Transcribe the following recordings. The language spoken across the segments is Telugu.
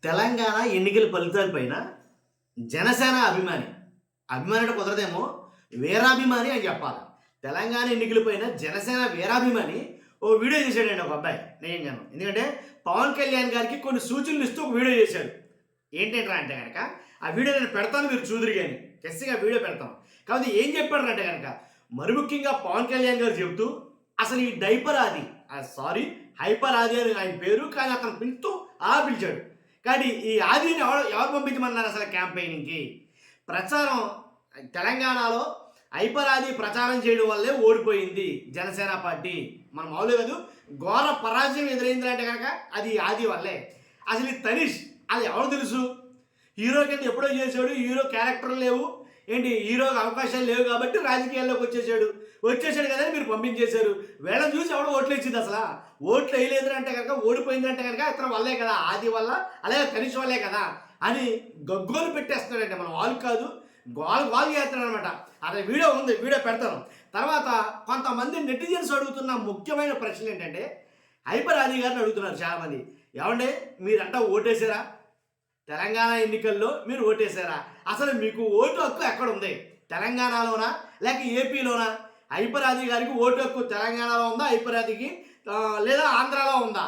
తెలంగాణ ఎన్నికల ఫలితాల పైన జనసేన అభిమాని అంటే కుదరదేమో, వీరాభిమాని అని చెప్పాలి. తెలంగాణ ఎన్నికల పైన జనసేన వీరాభిమాని ఓ వీడియో చేశాడండి ఒక అబ్బాయి. నిజంగాను, ఎందుకంటే పవన్ కళ్యాణ్ గారికి కొన్ని సూచనలు ఇస్తూ ఒక వీడియో చేశాడు. ఏంటంటే అంటే కనుక ఆ వీడియో నేను పెడతాను, మీరు చూదురు కానీ ఖచ్చితంగా వీడియో పెడతాం. కాబట్టి ఏం చెప్పాడు అంటే కనుక, మరి ముఖ్యంగా పవన్ కళ్యాణ్ గారు చెబుతూ అసలు ఈ డైపర్ ఆది హైపర్ ఆది అని ఆయన పేరు, కానీ అతను పిలుస్తూ అలా పిలిచాడు. కానీ ఈ ఆదిని ఎవరు పంపించమన్నారు అసలు క్యాంపెయినింగ్కి? ప్రచారం తెలంగాణలో హైపర్ ఆది ప్రచారం చేయడం వల్లే ఓడిపోయింది జనసేన పార్టీ. మనం మామూలుగా కాదు, ఘోర పరాజయం ఎదురైంది అంటే కనుక అది ఆది వల్లే. అసలు ఈ తనీష్ అది ఎవరు తెలుసు? హీరో కింద ఎప్పుడో చేశాడు, హీరో క్యారెక్టర్ లేవు, ఏంటి హీరోకి అవకాశాలు లేవు కాబట్టి రాజకీయాల్లోకి వచ్చేసాడు కదా మీరు పంపించేశారు. వీళ్ళని చూసి ఎవడో ఓట్లు ఇచ్చింది? అసలు ఓట్లు వేయలేదు అంటే కనుక, ఓడిపోయింది అంటే కనుక ఇతను వల్లే కదా, ఆది వల్ల అలాగే తనిష్ వల్లే కదా అని గగ్గోలు పెట్టేస్తున్నాడంటే మనం వాళ్ళు కాదు, గోల్ చేస్తున్నాడు అనమాట. అదే వీడియో ఉంది, వీడియో పెడతాను. తర్వాత కొంతమంది నెటిజన్స్ అడుగుతున్న ముఖ్యమైన ప్రశ్నలు ఏంటంటే, హైపర్ ఆది గారిని అడుగుతున్నారు చాలామంది, ఏమంటే మీరంతా ఓటేసారా? తెలంగాణ ఎన్నికల్లో మీరు ఓటేశారా? అసలు మీకు ఓటు హక్కు ఎక్కడ ఉంది? తెలంగాణలోనా లేక ఏపీలోనా? హైపర్ ఆది గారికి ఓటు హక్కు తెలంగాణలో ఉందా, హైపర్ ఆదికి లేదా ఆంధ్రాలో ఉందా?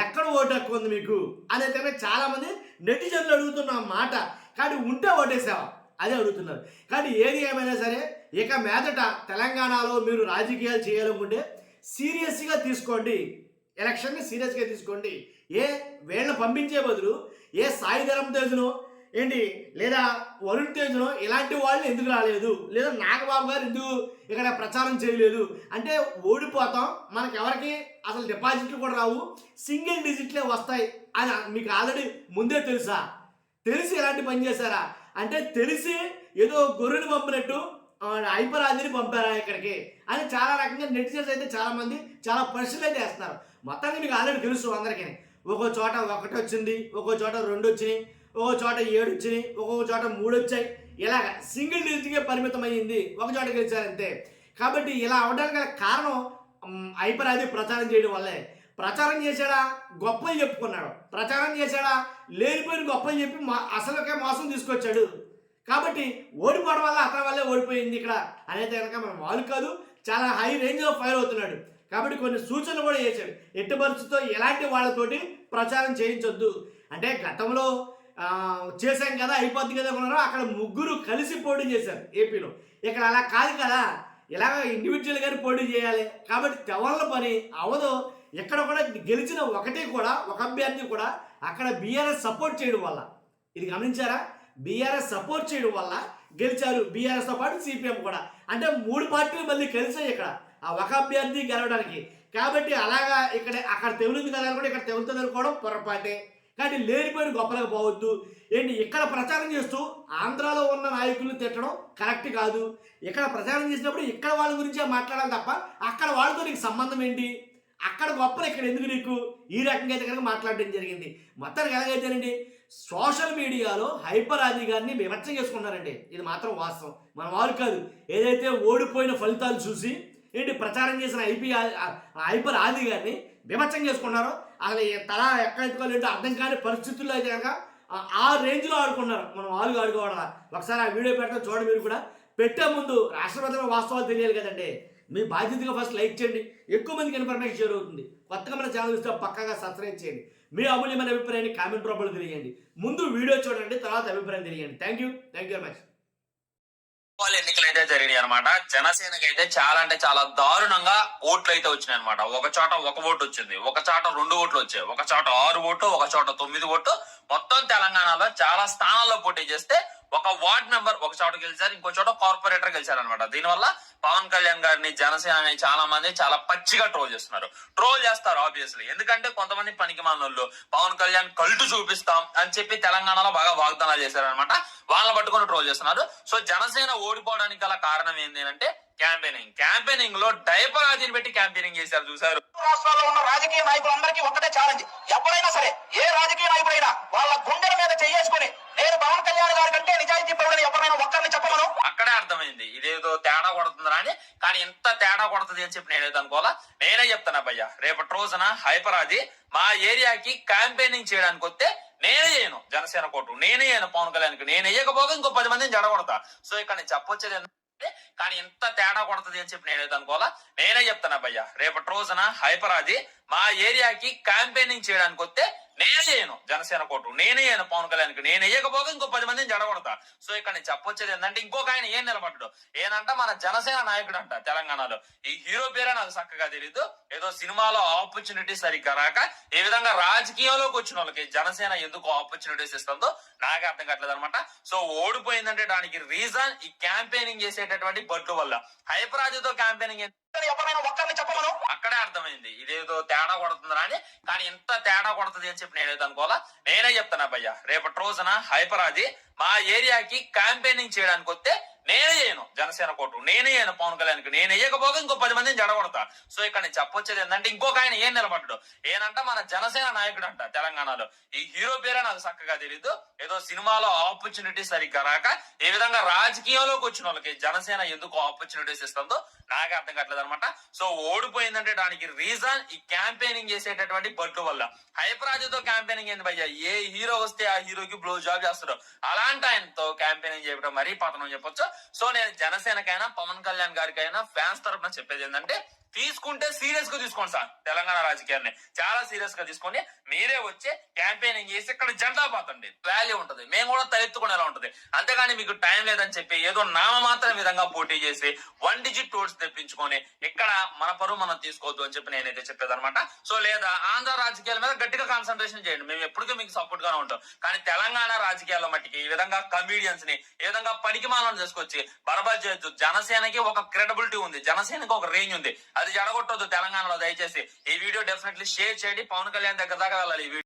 ఎక్కడ ఓటు హక్కు ఉంది మీకు అనేది చాలామంది నెటిజన్లు అడుగుతున్న మాట. కానీ ఉంటే ఓటేసావా అదే అడుగుతున్నారు. కానీ ఏది ఏమైనా సరే ఇక మీదట తెలంగాణలో మీరు రాజకీయాలు చేయాలనుకుంటే సీరియస్గా తీసుకోండి, ఎలక్షన్ని సీరియస్గా తీసుకోండి. వీళ్ళని పంపించే బదులు సాయి ధరమ్ తేజ్నో ఏంటి లేదా వరుణ్ తేజ్నో ఇలాంటి వాళ్ళు ఎందుకు రాలేదు, లేదా నాగబాబు గారు ఎందుకు ఇక్కడ ప్రచారం చేయలేదు అంటే ఓడిపోతాం, మనకి ఎవరికి అసలు డిపాజిట్లు కూడా రావు, సింగిల్ డిజిట్లే వస్తాయి అని మీకు ఆల్రెడీ ముందే తెలుసా? తెలిసి ఎలాంటి పని చేశారా అంటే తెలిసి ఏదో గొర్రెని పంపినట్టు హైపర్ ఆదిని పంపారా ఇక్కడికి అని చాలా రకంగా నెటిజన్స్ అయితే చాలామంది చాలా ప్రశ్నలు అయితే వేస్తున్నారు. మొత్తానికి మీకు ఆల్రెడీ తెలుసు అందరికీ, ఒక్కో చోట 1 వచ్చింది, ఒక్కో చోట 2 వచ్చినాయి, ఒక్కో చోట 7 వచ్చినాయి, ఒక్కొక్క చోట 3 వచ్చాయి. ఇలాగ సింగిల్ డిజిట్కే పరిమితం అయ్యింది, ఒక చోట గెలిచారంతే. కాబట్టి ఇలా అవడానికి గల కారణం హైపర్ ఆది ప్రచారం చేయడం వల్లే. ప్రచారం చేశాడా? గొప్పలు చెప్పుకున్నాడు. ప్రచారం చేశాడా? లేనిపోయిన గొప్పలు చెప్పి అసలుకే మోసం తీసుకొచ్చాడు. కాబట్టి ఓడిపోవడం వల్ల అతని వల్లే ఓడిపోయింది ఇక్కడ అనేది కనుక మనం వాళ్ళు కాదు, చాలా హై రేంజ్లో ఫైర్ అవుతున్నాడు. కాబట్టి కొన్ని సూచనలు కూడా చేశాడు, ఎట్టి పరిస్థితుల్లో ఎలాంటి వాళ్ళతోటి ప్రచారం చేయించొద్దు అంటే గతంలో చేశాం కదా అయిపోద్ది కదా అనుకున్నారో అక్కడ 3 కలిసి పోటీ చేశారు ఏపీలో. ఇక్కడ అలా కాదు కదా, ఇలాగ ఇండివిజువల్గానే పోటీ చేయాలి. కాబట్టి తెవళ్ళ పని అవదు. ఎక్కడ కూడా గెలిచిన ఒక అభ్యర్థి కూడా అక్కడ బీఆర్ఎస్ సపోర్ట్ చేయడం వల్ల, ఇది గమనించారా? బీఆర్ఎస్ సపోర్ట్ చేయడం వల్ల గెలిచారు, బీఆర్ఎస్తో పాటు సిపిఎం కూడా. అంటే 3 పార్టీలు మళ్ళీ కలిసాయి ఇక్కడ ఆ ఒక అభ్యర్థి గెలవడానికి. కాబట్టి అలాగా అక్కడ తెగులుంది కదా అనుకోవడం, ఇక్కడ తెగులుతుంది అనుకోవడం పొరపాటే. కానీ లేనిపోయిన గొప్పలకు పోవద్దు. ఏంటి ఇక్కడ ప్రచారం చేస్తూ ఆంధ్రాలో ఉన్న నాయకులను తిట్టడం కరెక్ట్ కాదు. ఇక్కడ ప్రచారం చేసినప్పుడు ఇక్కడ వాళ్ళ గురించే మాట్లాడాలి తప్ప అక్కడ వాళ్ళతో నీకు సంబంధం ఏంటి? అక్కడ గొప్పలు ఇక్కడ ఎందుకు నీకు? ఈ రకంగా అయితే కనుక మాట్లాడడం జరిగింది. మొత్తానికి ఎలాగైతేనండి సోషల్ మీడియాలో హైపర్ ఆది గారిని విమర్శం చేసుకున్నారండి. ఇది మాత్రం వాస్తవం, మన వాళ్ళు కాదు. ఏదైతే ఓడిపోయిన ఫలితాలు చూసి ఏంటి ప్రచారం చేసిన హైపర్ ఆది గారిని విమర్శం చేసుకున్నారో అసలు తల ఎక్కడ ఎత్తుకోవాలంటే అర్థం కాని పరిస్థితుల్లో అయితే కనుక ఆ రేంజ్లో ఆడుకున్నారు. మనం వాళ్ళు ఆడుకోవడం. ఒకసారి ఆ వీడియో పెడతాం చూడండి. మీరు కూడా పెట్టే ముందు రాష్ట్రపతిలో వాస్తవాలు తెలియాలి కదండి. మీ బాధ్యతగా ఫస్ట్ లైక్ చేయండి, ఎక్కువ మందికి ఇన్ఫర్మేషన్ షేర్ అవుతుంది. కొత్తగా మన ఛానల్ ఇస్తే పక్కాగా సబ్స్క్రైబ్ చేయండి. మీ అమూల్యమైన అభిప్రాయాన్ని కామెంట్ రూపంలో తెలియండి. ముందు వీడియో చూడండి, తర్వాత అభిప్రాయం తెలియండి. Thank you very much. ఎన్నికలు అయితే జరిగినాయి అనమాట. జనసేనకి అయితే చాలా అంటే చాలా దారుణంగా ఓట్లు అయితే వచ్చినాయి అనమాట. ఒక చోట 1 ఓటు వచ్చింది, ఒక చోట 2 ఓట్లు వచ్చాయి, ఒక చోట 6 ఓట్లు, ఒక చోట 9 ఓట్లు. మొత్తం తెలంగాణలో చాలా స్థానాల్లో పోటీ చేస్తే ఒక వార్డ్ మెంబర్ ఒక చోట గెలిచారు, ఇంకో చోట కార్పొరేటర్ గెలిచారు అనమాట. దీనివల్ల పవన్ కళ్యాణ్ గారిని జనసేన చాలా మంది చాలా పచ్చిగా ట్రోల్ చేస్తారు ఆబ్వియస్లీ. ఎందుకంటే కొంతమంది పనికి మానోళ్ళు పవన్ కళ్యాణ్ కల్టు చూపిస్తాం అని చెప్పి తెలంగాణలో బాగా వాగ్దానాలు చేశారనమాట. వాళ్ళని పట్టుకొని ట్రోల్ చేస్తున్నారు. సో జనసేన ఓడిపోవడానికి గల కారణం ఏంటి అంటే క్యాంపెయినింగ్ లో డైపర్ ఆదిని పెట్టి క్యాంపెయినింగ్ చేశారు. చూసారు, రాష్ట్రాల్లో ఉన్న రాజకీయ నాయకులందరికీ ఒక్కటే ఛాలెంజ్, ఎవరైనా సరే ఏ రాజకీయ నాయకుడైనా వాళ్ళ గుండెల మీద చేసుకుని నేను పవన్ కళ్యాణ్ గారి కంటే నిజాయితీ పరుడని ఎవరైనా ఒక్కరిని చెప్పగలను. అక్కడే అర్థమైంది ఇదేదో తేడా కొడుతుందా అని. కానీ ఎంత తేడా కొడుతుంది అని చెప్పి నేనేది అనుకోవాలా. నేనే చెప్తాను భయ్య, రేపటి రోజున హైపర్ ఆది మా ఏరియాకి క్యాంపెయినింగ్ చేయడానికి వస్తే నేనే చేయను. జనసేన కోటు నేనే వేయను పవన్ కళ్యాణ్కి. నేను వేయకపోగా ఇంకో 10 మందిని జడగొడతా. సో ఇక్కడ నేను చెప్పొచ్చేది ఏంటంటే, కానీ ఇంత తేడా కొడుతుంది అని చెప్పి నేనేది అనుకోవాలా. నేనే చెప్తాను భయ్య, రేపటి రోజున హైపరాది మా ఏరియాకి క్యాంపెయినింగ్ చేయడానికి వస్తే నేనే చేయను జనసేన కోటు నేనే వేయను పవన్ కళ్యాణ్కి. నేను వేయకపోగా ఇంకో 10 మందిని జడగొడతా. సో ఇక్కడ నేను చెప్పొచ్చేది ఏంటంటే, ఇంకొక ఆయన ఏం నిలబడ్డాడు ఏనంట, మన జనసేన నాయకుడు అంట తెలంగాణలో. ఈ హీరో పేరే నాకు చక్కగా తెలీదు. ఏదో సినిమాలో ఆపర్చునిటీ సరిగ్గా రాక ఏ విధంగా రాజకీయంలోకి వచ్చిన వాళ్ళకి జనసేన ఎందుకు ఆపర్చునిటీస్ ఇస్తుందో నాకే అర్థం కావట్లేదు అనమాట. సో ఓడిపోయిందంటే దానికి రీజన్ ఈ క్యాంపెయినింగ్ చేసేటటువంటి బడ్లు వల్ల. హైపరాజుతో క్యాంపెయినింగ్ ఎవరైనా ఒక్కరిని చెప్పమను. అక్కడే అర్థమైంది ఇదేదో తేడా కొడుతుందా అని. కానీ ఇంత తేడా కొడుతుంది అని చెప్పి నేనేది అనుకోవాలా. నేనే చెప్తాను భయ్య, రేపటి రోజున హైపరాది మా ఏరియాకి క్యాంపెయినింగ్ చేయడానికి వస్తే నేనే చేయను జనసేన కోటు నేనే వేయను పవన్ కళ్యాణ్కి. నేను వేయకపోగా ఇంకో 10 మందిని జడగొడతా. సో ఇక్కడ నేను చెప్పొచ్చేది ఏంటంటే, ఇంకొక ఆయన ఏం నిలబడ్డాడు ఏనంట, మన జనసేన నాయకుడు అంట తెలంగాణలో. ఈ హీరో పేరే నాకు చక్కగా తెలీదు. ఏదో సినిమాలో ఆపర్చునిటీ సరిగ్గా రాక ఏ విధంగా రాజకీయంలోకి వచ్చిన వాళ్ళకి జనసేన ఎందుకు ఆపర్చునిటీస్ ఇస్తుందో నాకే అర్థం కావట్లేదు అనమాట. సో ఓడిపోయిందంటే దానికి రీజన్ ఈ క్యాంపెయినింగ్ చేసేటటువంటి బడ్లు వల్ల. హైపరాజుతో క్యాంపెయినింగ్ ఏంది భయ్య, ఏ హీరో వస్తే ఆ హీరోకి బ్లో జాబ్ చేస్తాడు. అలాంటి ఆయనతో క్యాంపెయినింగ్ చేయడం మరీ పతనం చెప్పొచ్చు. సో నేను జనసేనకైనా పవన్ కళ్యాణ్ గారికైనా ఫ్యాన్స్ తరఫున చెప్పేది ఏంటంటే, తీసుకుంటే సీరియస్ గా తీసుకోండి సార్. తెలంగాణ రాజకీయాన్ని చాలా సీరియస్ గా తీసుకొని మీరే వచ్చి క్యాంపెయినింగ్ చేసి ఇక్కడ జెండా పాతండి, వాల్యూ ఉంటది, మేము కూడా తలెత్తుకునేలా ఉంటది. అంతేగాని మీకు టైం లేదని చెప్పి ఏదో నామమాత్రం విధంగా పోటీ చేసి 1 డిజిట్ ఓట్స్ తెప్పించుకొని ఇక్కడ మన పరువు మనం తీసుకోవద్దు అని చెప్పి నేనైతే చెప్పేది అనమాట. సో లేదా ఆంధ్ర రాజకీయాల మీద గట్టిగా కాన్సన్ట్రేషన్ చేయండి, మేము ఎప్పటికీ మీకు సపోర్ట్ గానే ఉంటాం. కానీ తెలంగాణ రాజకీయాల్లో మట్టికి ఈ విధంగా కమీడియన్స్ ని ఏ విధంగా పనికిమాలను తీసుకొచ్చి బరబాద్ చేయొద్దు. జనసేనకి ఒక క్రెడిబిలిటీ ఉంది, జనసేనకి ఒక రేంజ్ ఉంది, అది జడగొట్టొద్దు తెలంగాణలో. దయచేసి ఈ వీడియో డెఫినెట్లీ షేర్ చేయండి, పవన్ కళ్యాణ్ దగ్గర దాకా వెళ్ళాలి ఈ వీడియో.